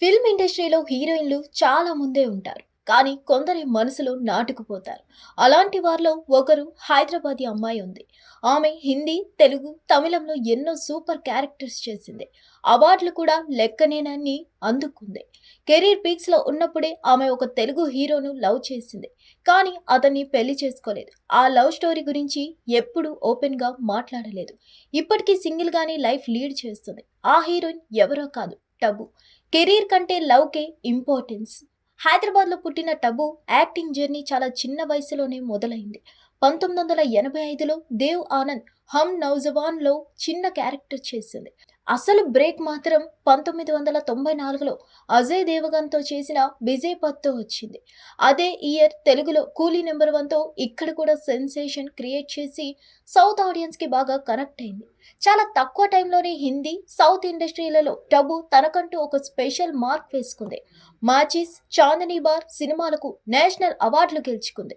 Film ఇండస్ట్రీలో హీరోయిన్లు చాలా ముందే ఉంటారు. కానీ కొందరి మనసులో నాటుకుపోతారు. అలాంటి వారిలో ఒకరు హైదరాబాదీ అమ్మాయి ఉంది. ఆమె హిందీ, తెలుగు, తమిళంలో ఎన్నో సూపర్ క్యారెక్టర్స్ చేసింది. అవార్డులు కూడా లెక్కనేనని అందుకుంది. కెరీర్ పీక్స్ లో ఉన్నప్పుడే ఆమె ఒక తెలుగు హీరోను లవ్ చేసింది. కానీ అతన్ని పెళ్లి చేసుకోలేదు. ఆ లవ్ స్టోరీ గురించి ఎప్పుడూ ఓపెన్ గా మాట్లాడలేదు. ఇప్పటికీ సింగిల్ గానే లైఫ్ లీడ్ చేస్తుంది. ఆ హీరోయిన్ ఎవరో కాదు, టబు. కెరీర్ కంటే లవ్కే ఇంపార్టెన్స్. హైదరాబాద్లో పుట్టిన టబు యాక్టింగ్ జర్నీ చాలా చిన్న వయసులోనే మొదలైంది. 1985లో దేవ్ ఆనంద్ హమ్ నౌజవాన్లో చిన్న క్యారెక్టర్ చేసింది. అసలు బ్రేక్ మాత్రం 1994లో అజయ్ దేవగన్తో చేసిన విజయ్ పత్తో వచ్చింది. అదే ఇయర్ తెలుగులో కూలీ నెంబర్ 1తో ఇక్కడ కూడా సెన్సేషన్ క్రియేట్ చేసి సౌత్ ఆడియన్స్కి బాగా కనెక్ట్ అయింది. చాలా తక్కువ టైంలోనే హిందీ, సౌత్ ఇండస్ట్రీలలో టబు తనకంటూ ఒక స్పెషల్ మార్క్ వేసుకుంది. మాచిస్, చాందనీ బార్ సినిమాలకు నేషనల్ అవార్డులు గెలుచుకుంది.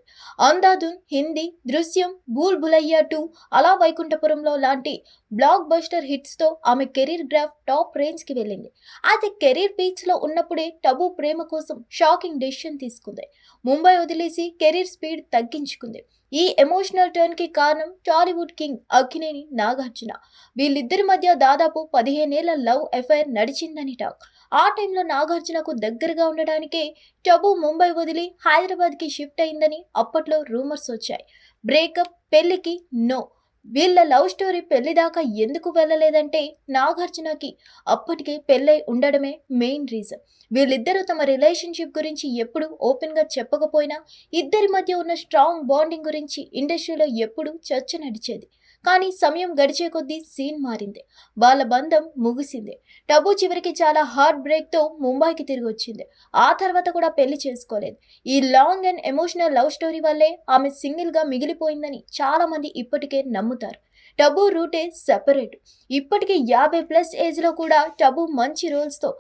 అంధాధున్ హిందీ, దృశ్యం, భూల్ భులయ్యా 2, అలా వైకుంఠపురంలో లాంటి బ్లాక్ బస్టర్ హిట్స్తో ఆమె కెరీర్ గ్రాఫ్ టాప్ రేంజ్కి వెళ్ళింది. అయితే కెరీర్ పీక్స్లో ఉన్నప్పుడే టబు ప్రేమ కోసం షాకింగ్ డెసిషన్ తీసుకుంది. ముంబై వదిలేసి కెరీర్ స్పీడ్ తగ్గించుకుంది. ఈ ఎమోషనల్ టర్న్ కి కారణం టాలీవుడ్ కింగ్ అక్కినేని నాగార్జున. వీళ్ళిద్దరి మధ్య దాదాపు 15 ఏళ్ల లవ్ అఫైర్ నడిచిందని టాక్. ఆ టైంలో నాగార్జునకు దగ్గరగా ఉండడానికే టబు ముంబై వదిలి హైదరాబాద్ కి షిఫ్ట్ అయిందని అప్పట్లో రూమర్స్ వచ్చాయి. బ్రేకప్, పెళ్లికి నో. వీళ్ళ లవ్ స్టోరీ పెళ్లి దాకా ఎందుకు వెళ్ళలేదంటే నాగార్జునకి అప్పటికే పెళ్ళై ఉండడమే మెయిన్ రీజన్. వీళ్ళిద్దరూ తమ రిలేషన్షిప్ గురించి ఎప్పుడు ఓపెన్ గా చెప్పకపోయినా ఇద్దరి మధ్య ఉన్న స్ట్రాంగ్ బాండింగ్ గురించి ఇండస్ట్రీలో ఎప్పుడు చర్చ నడిచేది. కానీ సమయం గడిచే కొద్దీ సీన్ మారింది. వాళ్ళ బంధం ముగిసింది. టబు చివరికి చాలా హార్ట్ బ్రేక్ తో ముంబైకి తిరిగి వచ్చింది. ఆ తర్వాత కూడా పెళ్లి చేసుకోలేదు. ఈ long and emotional love story వల్లే ఆమె సింగిల్ గా మిగిలిపోయిందని చాలా మంది ఇప్పటికే నమ్ముతారు. టబు రూటే సెపరేట్. ఇప్పటికీ 50+ ఏజ్ లో కూడా టబు మంచి రోల్స్ తో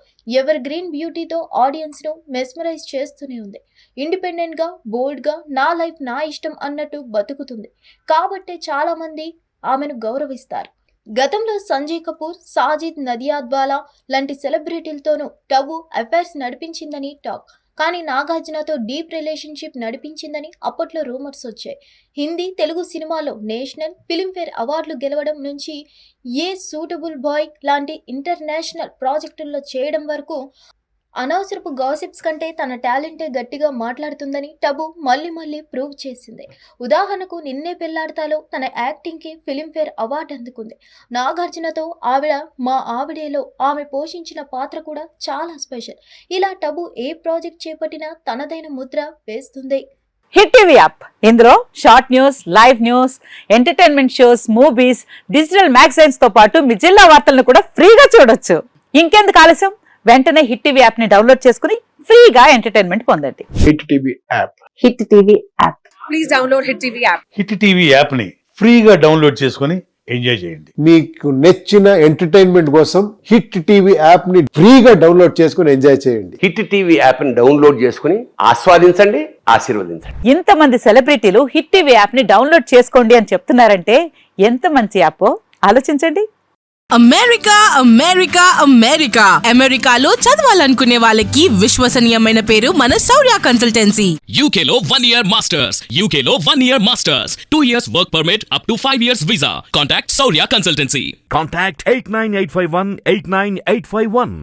ఎవర్ గ్రీన్ బ్యూటీతో ఆడియన్స్ ను మెస్మరైజ్ చేస్తూనే ఉంది. ఇండిపెండెంట్ గా, బోల్డ్ గా, నా లైఫ్ నా ఇష్టం అన్నట్టు బతుకుతుంది. కాబట్టే చాలా మంది ఆమెను గౌరవిస్తారు. గతంలో సంజయ్ కపూర్, సాజిద్ నదియాద్వాలా లాంటి సెలబ్రిటీలతోనూ టబు అఫైర్స్ నడిపించిందని టాక్. కానీ నాగార్జునతో డీప్ రిలేషన్షిప్ నడిపించిందని అప్పట్లో రూమర్స్ వచ్చాయి. హిందీ, తెలుగు సినిమాలో నేషనల్, ఫిలింఫేర్ అవార్డులు గెలవడం నుంచి ఏ సూటబుల్ బాయ్ లాంటి ఇంటర్నేషనల్ ప్రాజెక్టుల్లో చేయడం వరకు అనవసరపు గాసిప్స్ కంటే తన టాలెంటే గట్టిగా మాట్లాడుతుందని టబు మళ్ళీ మళ్ళీ ప్రూవ్ చేసింది. ఉదాహరణకు నిన్నే పెళ్లాడతాలో తన యాక్టింగ్కి ఫిలింఫేర్ అవార్డు అందుకుంది. నాగార్జునతో ఆవిడ మా ఆవిడేలో ఆమె పోషించిన పాత్ర కూడా చాలా స్పెషల్. ఇలా టబు ఏ ప్రాజెక్ట్ చేపట్టినా తనదైన ముద్ర వేస్తుంది. హిట్ టీవీ యాప్, ఇందులో short news, live news, entertainment shows, movies, digital magazines తో పాటు మీ జిల్లా వార్తలను కూడా ఫ్రీగా చూడొచ్చు. ఇంకెందుకు ఆలస్యం, వెంటనే హిట్ టీవీ యాప్ ని డౌన్లోడ్ చేసుకుని ఫ్రీగా ఎంటర్టైన్మెంట్ పొందండి. Hit TV app. Hit TV app. Please download hit TV app. Hit TV app ని ఫ్రీగా డౌన్లోడ్ చేసుకొని ఎంజాయ్ చేయండి. మీకు నచ్చిన ఎంటర్టైన్మెంట్ కోసం హిట్ టీవీ యాప్ ని ఫ్రీగా డౌన్లోడ్ చేసుకొని ఎంజాయ్ చేయండి. హిట్ టీవీ యాప్ ని డౌన్లోడ్ చేసుకుని ఆస్వాదించండి, ఆశీర్వదించండి. ఇంతమంది సెలబ్రిటీలు హిట్ టీవీ యాప్ ని డౌన్లోడ్ చేసుకోండి అని చెప్తున్నారంటే ఎంత మంచి యాప్ ఆలోచించండి. అమెరికా అమెరికా అమెరికా అమెరికాలో చదవాలనుకునే వాళ్ళకి విశ్వసనీయమైన పేరు మన శౌర్య కన్సల్టెన్సీ. UK లో 1 year masters. UK లో 1 year masters. 2 years work permit up to 5 years visa. Contact Saurya Consultancy. Contact 89851 89851.